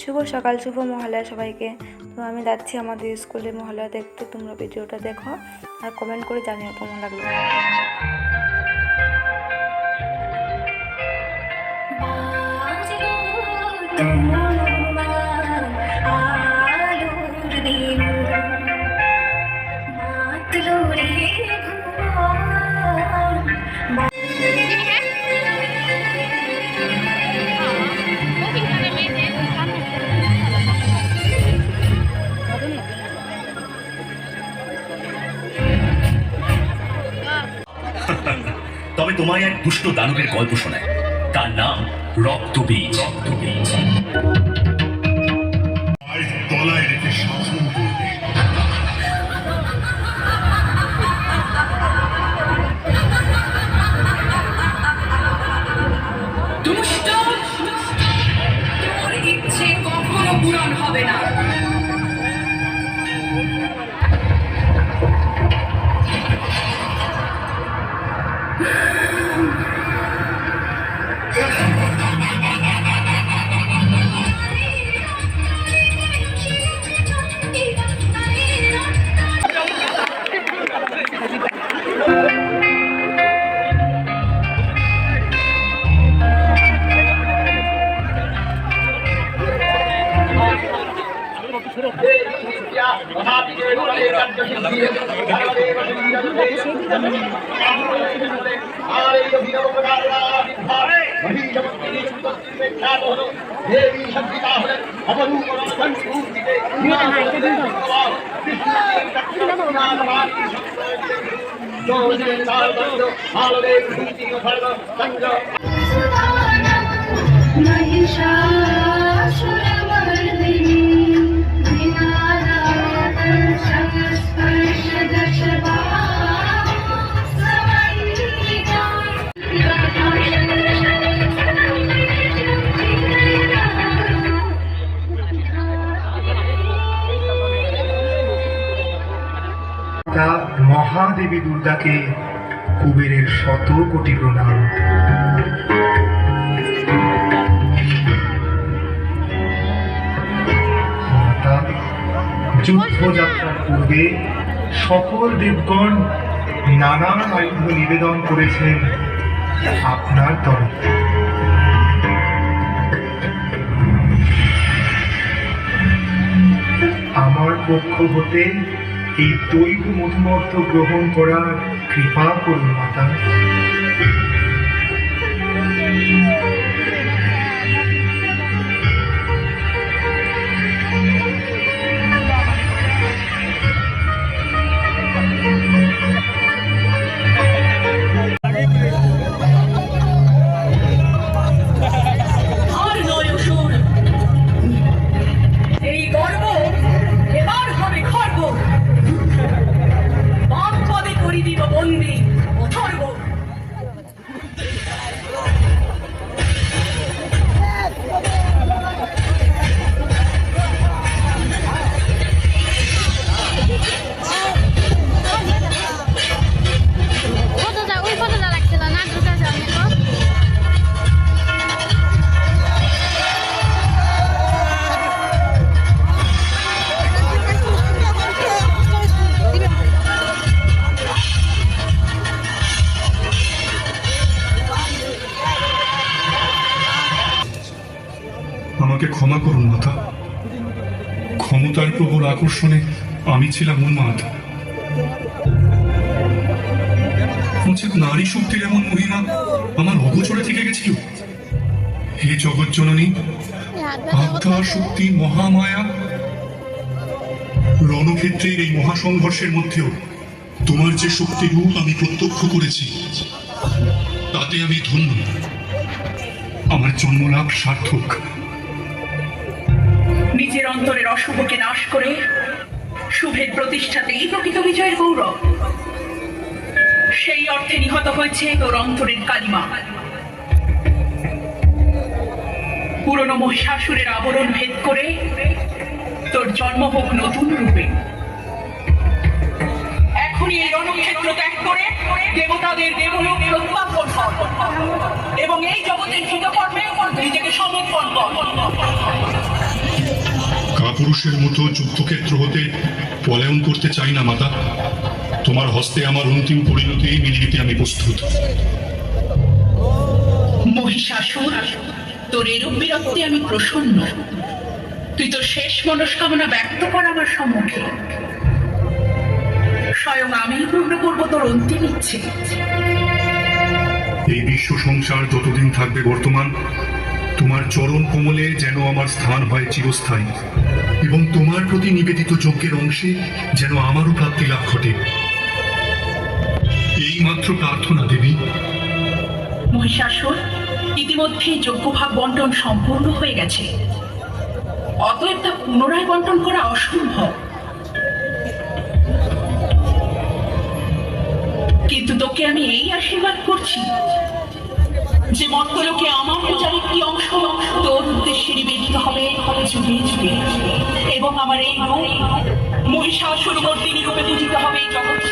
শুভ সকাল, শুভ মহালয়া সবাইকে। তো আমি যাচ্ছি আমাদের স্কুলে মহালয়া দেখতে। তোমরা ভিডিওটা দেখো আর কমেন্ট করে জানিও কেমন লাগলো। তবে তোমায় এক দুষ্ট দানবের গল্প শোনায়, তার নাম রক্তবীজ। তলায় রেখে শাসন করবে। দুষ্ট, তোর ইচ্ছে কখনো পূরণ হবে না। মহাদেবী দুর্গাকে কুবেরের 100 কোটি প্রণাম। মাতা, যুদ্ধযাত্রার পূর্বে সকল দেবগণ নানান আয়ুধ নিবেদন করেছেন আপনার তরফে। আমার পক্ষ হতে এই দৈব মধুমর্ত গ্রহণ করার কৃপা করুন মাতা। এই গর্ব এবার হবে খর্ব। বাম পদে করি দিব বন্দি অথর্ব। আমাকে ক্ষমা করুন মাতা। ক্ষমতার প্রবল আকর্ষণে আমি ছিলাম উন্মাদ। নচেত নারী শক্তির এমন মহিমা আমার অগোচরে থেকে গেছিল। হে জগৎ জননী, আত্মা শক্তি মহামায়া, রণক্ষেত্রের এই মহাসংঘর্ষের মধ্যেও তোমার যে শক্তির রূপ আমি প্রত্যক্ষ করেছি, তাতে আমি ধন্য। আমার জন্মলাভ সার্থক। নিজের অন্তরের অশুভকে নাশ করে শুভের প্রতিষ্ঠাতেই প্রকৃত বিজয়ের গৌরব। সেই অর্থে নিহত হয়েছে তোর অন্তরের কালিমা। পুরনো মহিষাসুরের আবরণ ভেদ করে তোর জন্ম হোক নতুন রূপে। এখনই এই রণক্ষেত্র ত্যাগ করে দেবতাদের দেবলোক প্রত্যাবর্তন কর এবং এই জগতের কৃতকর্মে নিজেকে সমর্পণ কর। পুরুষের মতো যুদ্ধক্ষেত্র হতে পলায়ন করতে চাই না মাতা। তোমার হস্তে আমার অন্তিম পরিণতি মেনে নিতে আমি প্রস্তুত। মহিষাসুর, তোর এরূপ বিরক্তি আমি প্রসন্ন। তুই তোর শেষ মনস্কামনা ব্যক্ত কর আমার সম্মুখে। স্বয়ং আমি পূর্ণ করবো তোর অন্তিম ইচ্ছে। এই বিশ্ব সংসার যতদিন থাকবে বর্তমান, তোমার চরণ কোমলে যেন আমার স্থান হয় চিরস্থায়ী, এবং তোমার প্রতি নিবেদিত যজ্ঞের অংশে যেন আমারও প্রাপ্তি লাভ ঘটে। এই মাত্র প্রার্থনা দেবী। মহিষাসুর, ইতিমধ্যে যজ্ঞভাগ বন্টন সম্পূর্ণ হয়ে গেছে, অতএব তা পুনরায় বন্টন করা অসম্ভব। কিন্তু তোকে আমি এই আশীর্বাদ করছি যে মর্তলোকে আমার পূজার একটি অংশ তোর উদ্দেশ্যে নিবেদিত হবে যুগে যুগে, এবং আমার এই রূপ মহিষাসুর মর্দিনী রূপে পূজিত হবে এই জগৎ।